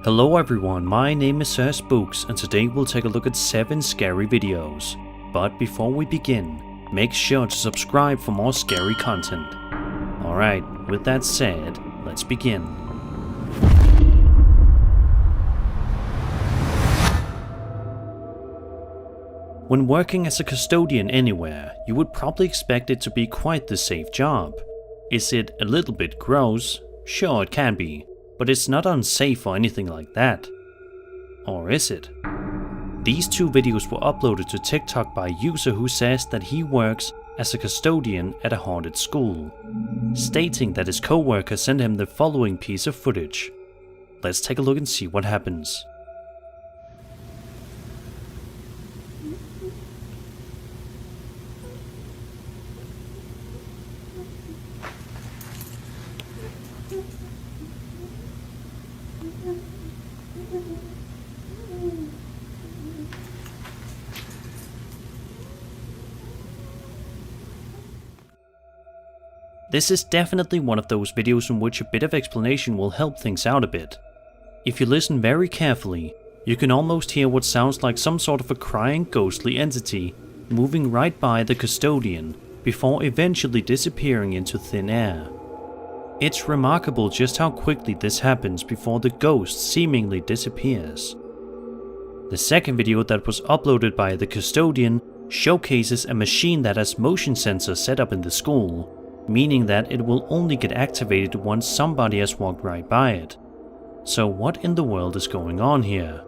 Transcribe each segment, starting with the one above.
Hello everyone, my name is Sir Spooks and today we'll take a look at 7 scary videos. But before we begin, make sure to subscribe for more scary content. Alright, with that said, let's begin. When working as a custodian anywhere, you would probably expect it to be quite the safe job. Is it a little bit gross? Sure, it can be. But it's not unsafe or anything like that. Or is it? These 2 videos were uploaded to TikTok by a user who says that he works as a custodian at a haunted school, stating that his co-worker sent him the following piece of footage. Let's take a look and see what happens. This is definitely one of those videos in which a bit of explanation will help things out a bit. If you listen very carefully, you can almost hear what sounds like some sort of a crying ghostly entity moving right by the custodian before eventually disappearing into thin air. It's remarkable just how quickly this happens before the ghost seemingly disappears. The second video that was uploaded by the custodian showcases a machine that has motion sensors set up in the school, meaning that it will only get activated once somebody has walked right by it. So what in the world is going on here?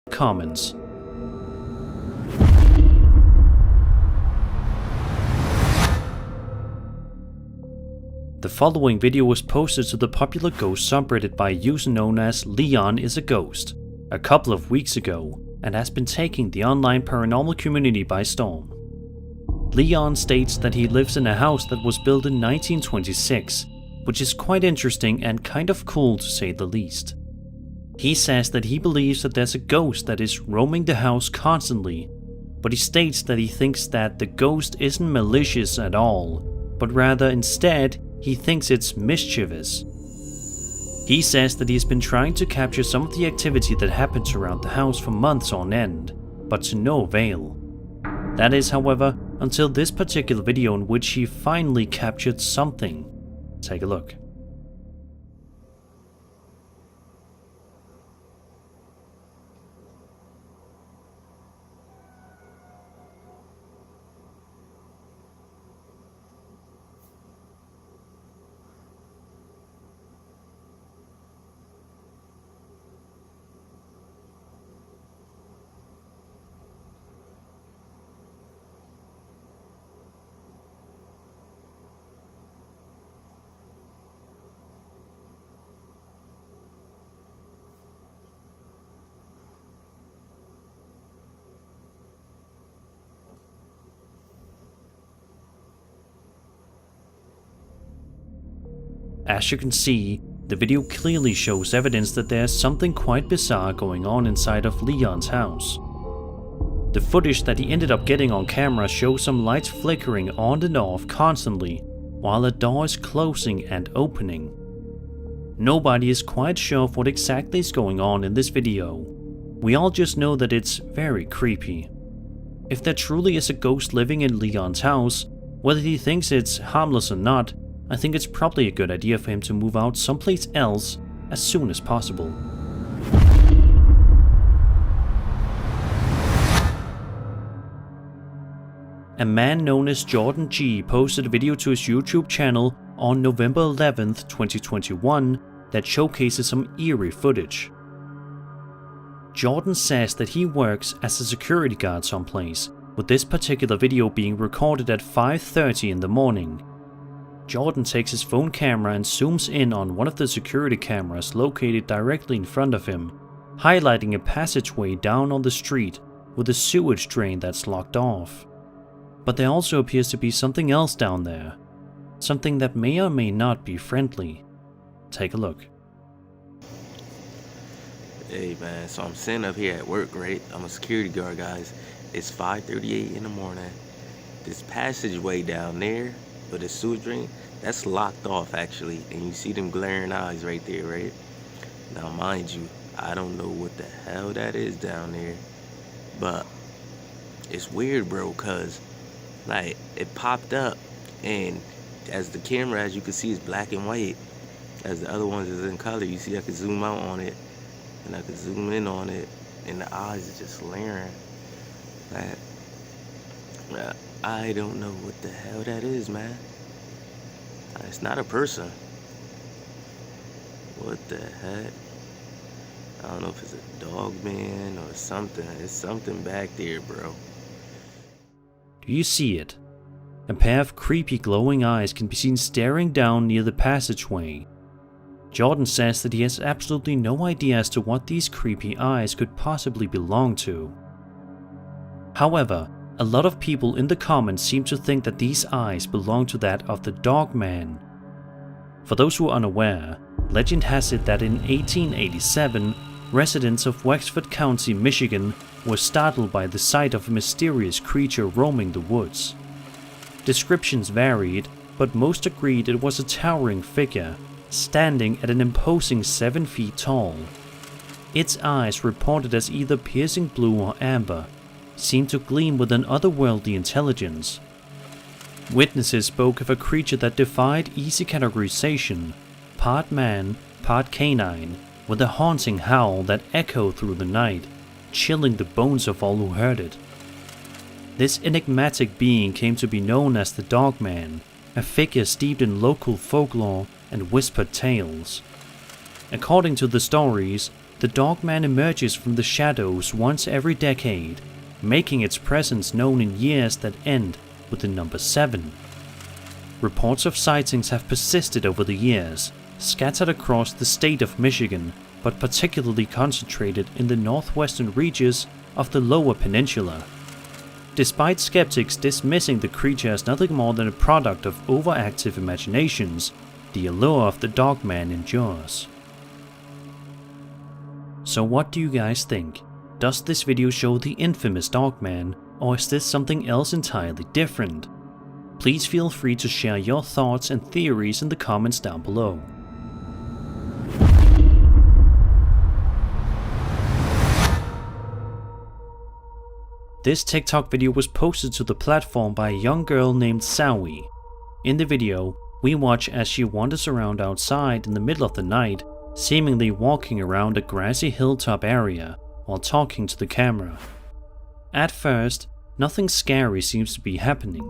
Comments. The following video was posted to the popular ghost subreddit by a user known as Leon is a Ghost a couple of weeks ago and has been taking the online paranormal community by storm. Leon states that he lives in a house that was built in 1926, which is quite interesting and kind of cool to say the least. He says that he believes that there's a ghost that is roaming the house constantly, but he states that he thinks that the ghost isn't malicious at all, but rather instead he thinks it's mischievous. He says that he's been trying to capture some of the activity that happens around the house for months on end, but to no avail. That is, however, until this particular video in which he finally captured something. Take a look. As you can see, the video clearly shows evidence that there's something quite bizarre going on inside of Leon's house. The footage that he ended up getting on camera shows some lights flickering on and off constantly, while a door is closing and opening. Nobody is quite sure of what exactly is going on in this video. We all just know that it's very creepy. If there truly is a ghost living in Leon's house, whether he thinks it's harmless or not, I think it's probably a good idea for him to move out someplace else as soon as possible. A man known as Jordan G posted a video to his YouTube channel on November 11th, 2021 that showcases some eerie footage. Jordan says that he works as a security guard someplace, with this particular video being recorded at 5:30 in the morning. Jordan takes his phone camera and zooms in on one of the security cameras located directly in front of him, highlighting a passageway down on the street with a sewage drain that's locked off. But there also appears to be something else down there, something that may or may not be friendly. Take a look. Hey man, so I'm sitting up here at work, right? I'm a security guard, guys. It's 5:38 in the morning. This passageway down there for the sewage drain, that's locked off actually, and you see them glaring eyes right there, right? Now mind you, I don't know what the hell that is down there, but it's weird, bro, cause like it popped up, and as the camera, as you can see, is black and white, as the other ones is in color. You see I can zoom out on it and I can zoom in on it, and the eyes is just glaring. Like, I don't know what the hell that is, man. It's not a person. What the heck? I don't know if it's a dog man or something. It's something back there, bro. Do you see it? A pair of creepy glowing eyes can be seen staring down near the passageway. Jordan says that he has absolutely no idea as to what these creepy eyes could possibly belong to. However, a lot of people in the comments seem to think that these eyes belong to that of the dog man. For those who are unaware, legend has it that in 1887, residents of Wexford County, Michigan were startled by the sight of a mysterious creature roaming the woods. Descriptions varied, but most agreed it was a towering figure, standing at an imposing 7 feet tall. Its eyes, reported as either piercing blue or amber, seemed to gleam with an otherworldly intelligence. Witnesses spoke of a creature that defied easy categorization, part man, part canine, with a haunting howl that echoed through the night, chilling the bones of all who heard it. This enigmatic being came to be known as the Dog Man, a figure steeped in local folklore and whispered tales. According to the stories, the Dog Man emerges from the shadows once every decade, making its presence known in years that end with the number 7. Reports of sightings have persisted over the years, scattered across the state of Michigan, but particularly concentrated in the northwestern reaches of the Lower Peninsula. Despite skeptics dismissing the creature as nothing more than a product of overactive imaginations, the allure of the Dog Man endures. So what do you guys think? Does this video show the infamous Dog Man, or is this something else entirely different? Please feel free to share your thoughts and theories in the comments down below. This TikTok video was posted to the platform by a young girl named Sawi. In the video, we watch as she wanders around outside in the middle of the night, seemingly walking around a grassy hilltop area while talking to the camera. At first, nothing scary seems to be happening,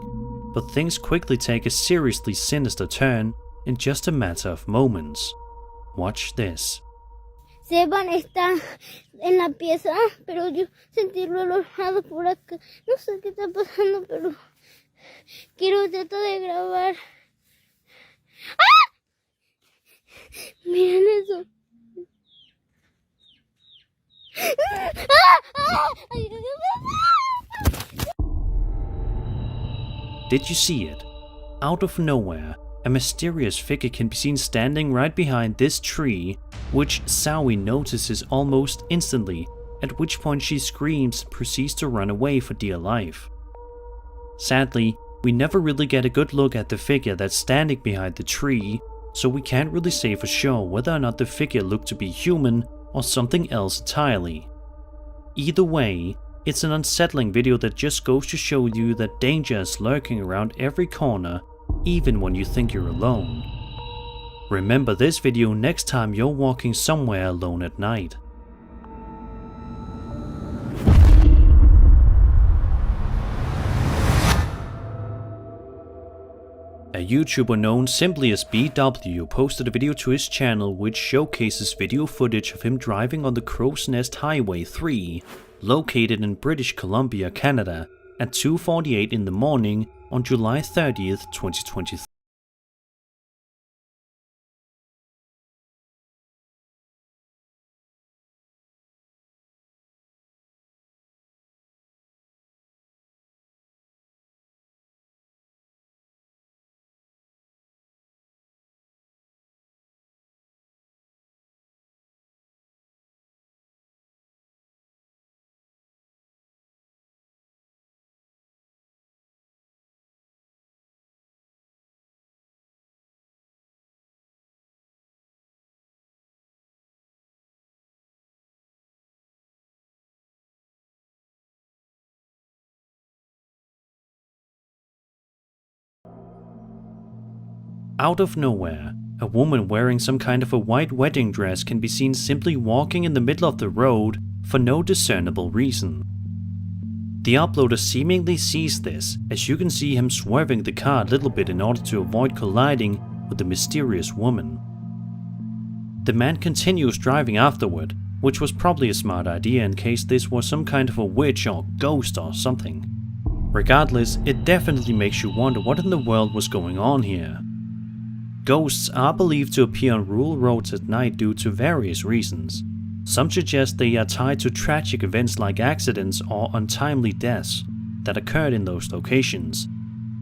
but things quickly take a seriously sinister turn in just a matter of moments. Watch this. Seban está en la pieza, pero yo sentirlo alojado por acá. No sé qué está pasando, pero quiero tratar de grabar. ¡Ah! Miren eso. Did you see it? Out of nowhere, a mysterious figure can be seen standing right behind this tree, which Sawi notices almost instantly, at which point she screams and proceeds to run away for dear life. Sadly, we never really get a good look at the figure that's standing behind the tree, so we can't really say for sure whether or not the figure looked to be human or something else entirely. Either way, it's an unsettling video that just goes to show you that danger is lurking around every corner, even when you think you're alone. Remember this video next time you're walking somewhere alone at night. A YouTuber known simply as BW posted a video to his channel which showcases video footage of him driving on the Crow's Nest Highway 3, located in British Columbia, Canada, at 2:48 in the morning on July 30th, 2023. Out of nowhere, a woman wearing some kind of a white wedding dress can be seen simply walking in the middle of the road for no discernible reason. The uploader seemingly sees this, as you can see him swerving the car a little bit in order to avoid colliding with the mysterious woman. The man continues driving afterward, which was probably a smart idea in case this was some kind of a witch or ghost or something. Regardless, it definitely makes you wonder what in the world was going on here. Ghosts are believed to appear on rural roads at night due to various reasons. Some suggest they are tied to tragic events like accidents or untimely deaths that occurred in those locations,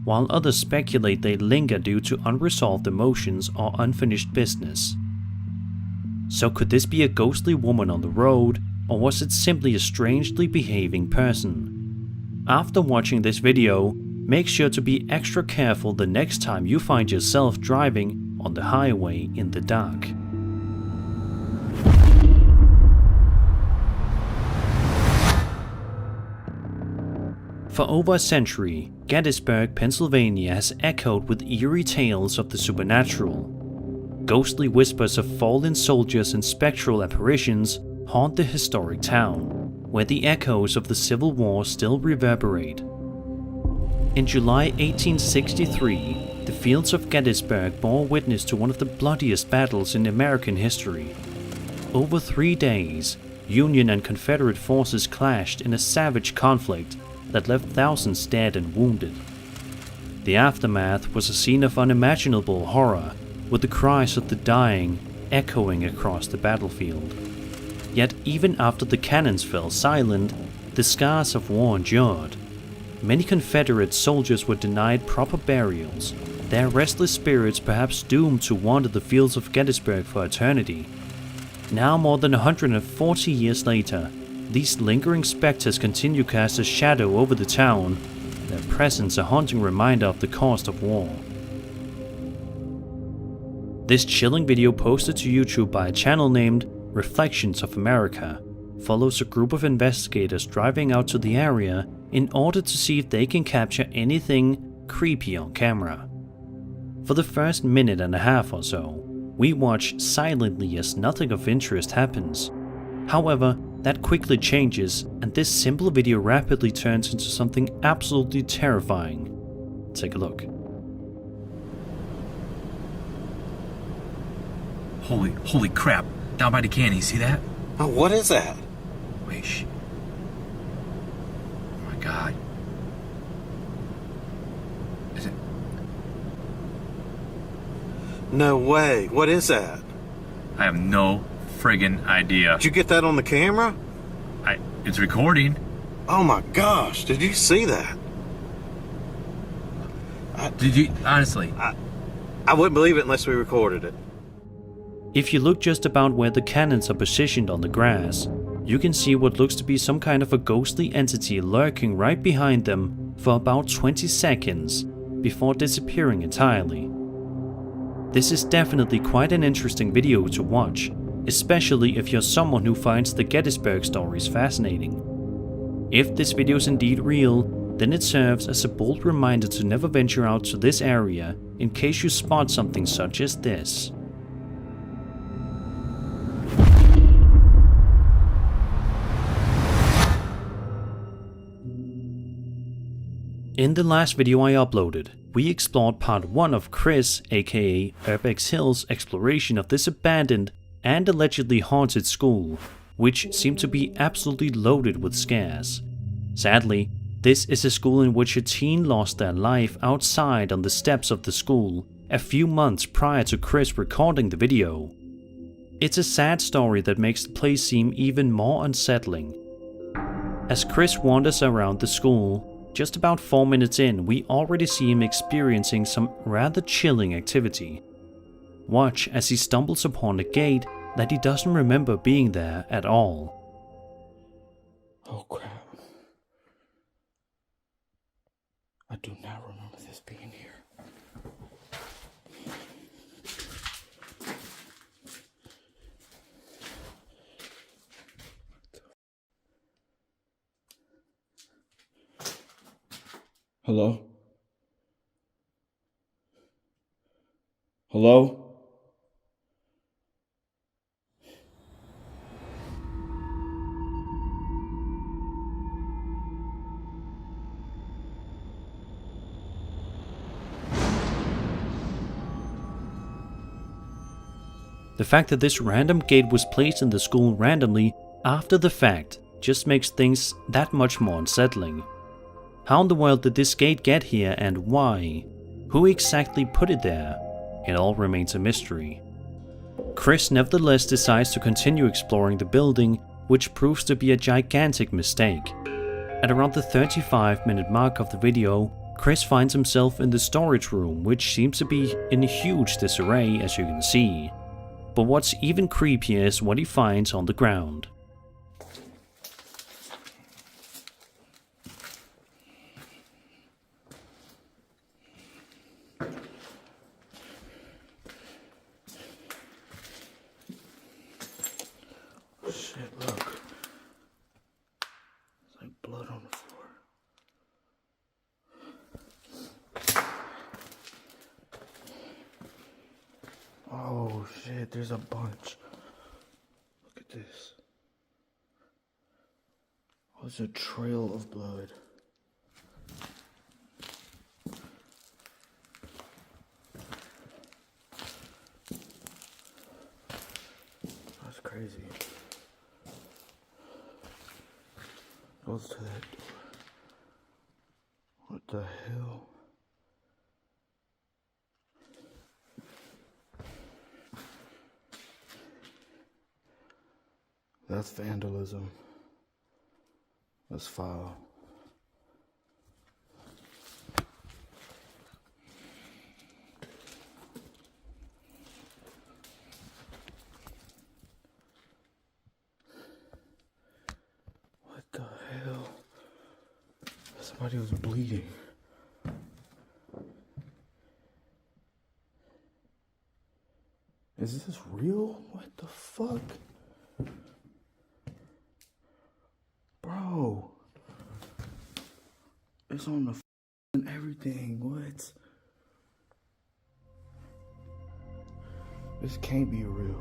while others speculate they linger due to unresolved emotions or unfinished business. So could this be a ghostly woman on the road, or was it simply a strangely behaving person? After watching this video, make sure to be extra careful the next time you find yourself driving on the highway in the dark. For over a century, Gettysburg, Pennsylvania has echoed with eerie tales of the supernatural. Ghostly whispers of fallen soldiers and spectral apparitions haunt the historic town, where the echoes of the Civil War still reverberate. In July 1863, the fields of Gettysburg bore witness to one of the bloodiest battles in American history. Over 3 days, Union and Confederate forces clashed in a savage conflict that left thousands dead and wounded. The aftermath was a scene of unimaginable horror, with the cries of the dying echoing across the battlefield. Yet even after the cannons fell silent, the scars of war endured. Many Confederate soldiers were denied proper burials, their restless spirits perhaps doomed to wander the fields of Gettysburg for eternity. Now, more than 140 years later, these lingering specters continue to cast a shadow over the town, their presence a haunting reminder of the cost of war. This chilling video, posted to YouTube by a channel named Reflections of America, follows a group of investigators driving out to the area in order to see if they can capture anything creepy on camera. For the first minute and a half or so, we watch silently as nothing of interest happens. However, that quickly changes, and this simple video rapidly turns into something absolutely terrifying. Take a look. Holy crap. Down by the canyon, see that? Oh, what is that? Wait, shh. Oh my god. Is it? No way. What is that? I have no friggin' idea. Did you get that on the camera? It's recording. Oh my gosh, did you see that? Did you, honestly? I wouldn't believe it unless we recorded it. If you look just about where the cannons are positioned on the grass, you can see what looks to be some kind of a ghostly entity lurking right behind them for about 20 seconds before disappearing entirely. This is definitely quite an interesting video to watch, especially if you're someone who finds the Gettysburg stories fascinating. If this video is indeed real, then it serves as a bold reminder to never venture out to this area in case you spot something such as this. In the last video I uploaded, we explored part 1 of Chris, aka Urbex Hill's exploration of this abandoned and allegedly haunted school, which seemed to be absolutely loaded with scares. Sadly, this is a school in which a teen lost their life outside on the steps of the school a few months prior to Chris recording the video. It's a sad story that makes the place seem even more unsettling. As Chris wanders around the school, just about 4 minutes in, we already see him experiencing some rather chilling activity. Watch as he stumbles upon a gate that he doesn't remember being there at all. Oh crap. I do not remember this being here. Hello? Hello? The fact that this random gate was placed in the school randomly after the fact just makes things that much more unsettling. How in the world did this gate get here and why? Who exactly put it there? It all remains a mystery. Chris nevertheless decides to continue exploring the building, which proves to be a gigantic mistake. At around the 35-minute mark of the video, Chris finds himself in the storage room, which seems to be in huge disarray, as you can see. But what's even creepier is what he finds on the ground. Shit, look. There's like blood on the floor. Oh shit, there's a bunch. Look at this. Oh, there's a trail of blood. That's crazy. Goes to that door. What the hell? That's vandalism. That's foul. What the hell? Somebody was bleeding. Is this real? What the fuck? Bro. It's on the and everything. What? This can't be real.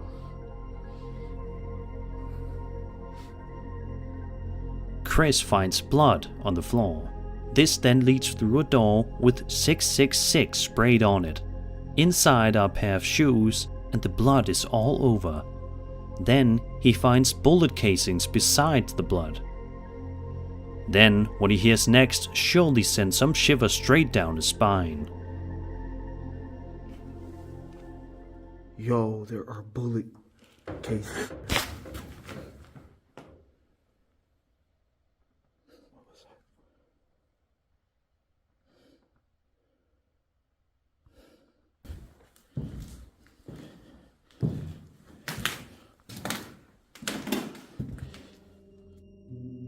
Chris finds blood on the floor. This then leads through a door with 666 sprayed on it. Inside are a pair of shoes, and the blood is all over. Then he finds bullet casings beside the blood. Then what he hears next surely sends some shiver straight down his spine. Yo, there are bullet cases. What was that?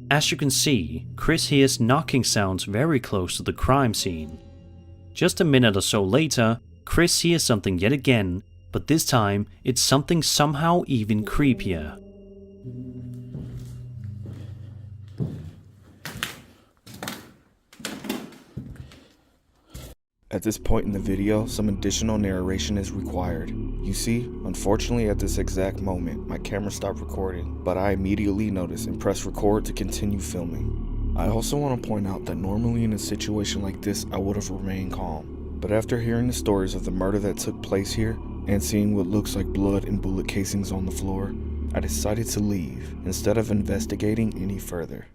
As you can see, Chris hears knocking sounds very close to the crime scene. Just a minute or so later, Chris hears something yet again, but this time it's something somehow even creepier. At this point in the video, some additional narration is required. You see, unfortunately at this exact moment, my camera stopped recording, but I immediately noticed and pressed record to continue filming. I also want to point out that normally in a situation like this I would have remained calm, but after hearing the stories of the murder that took place here and seeing what looks like blood and bullet casings on the floor, I decided to leave instead of investigating any further.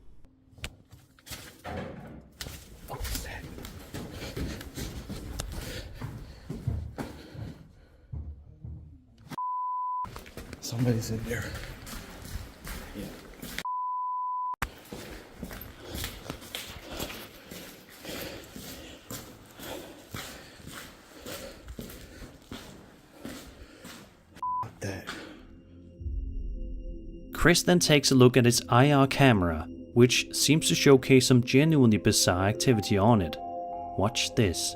Somebody's in there. Yeah. That. Chris then takes a look at his IR camera, which seems to showcase some genuinely bizarre activity on it. Watch this.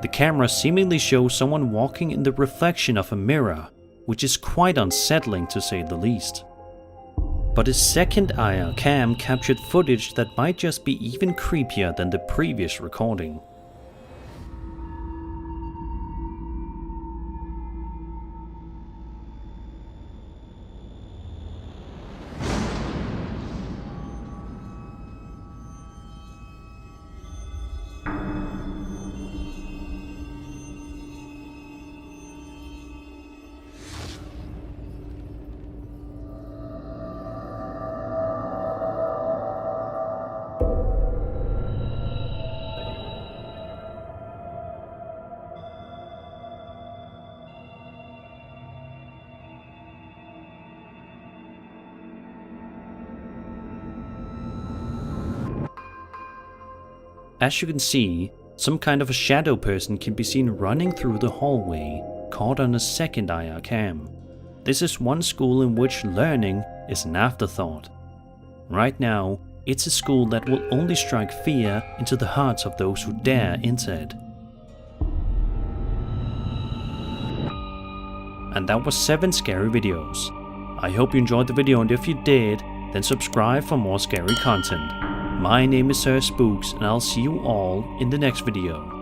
The camera seemingly shows someone walking in the reflection of a mirror, which is quite unsettling to say the least. But his second IR cam captured footage that might just be even creepier than the previous recording. As you can see, some kind of a shadow person can be seen running through the hallway, caught on a second IR cam. This is one school in which learning is an afterthought. Right now, it's a school that will only strike fear into the hearts of those who dare enter it. And that was 7 scary videos. I hope you enjoyed the video, and if you did, then subscribe for more scary content. My name is Spooks, and I'll see you all in the next video.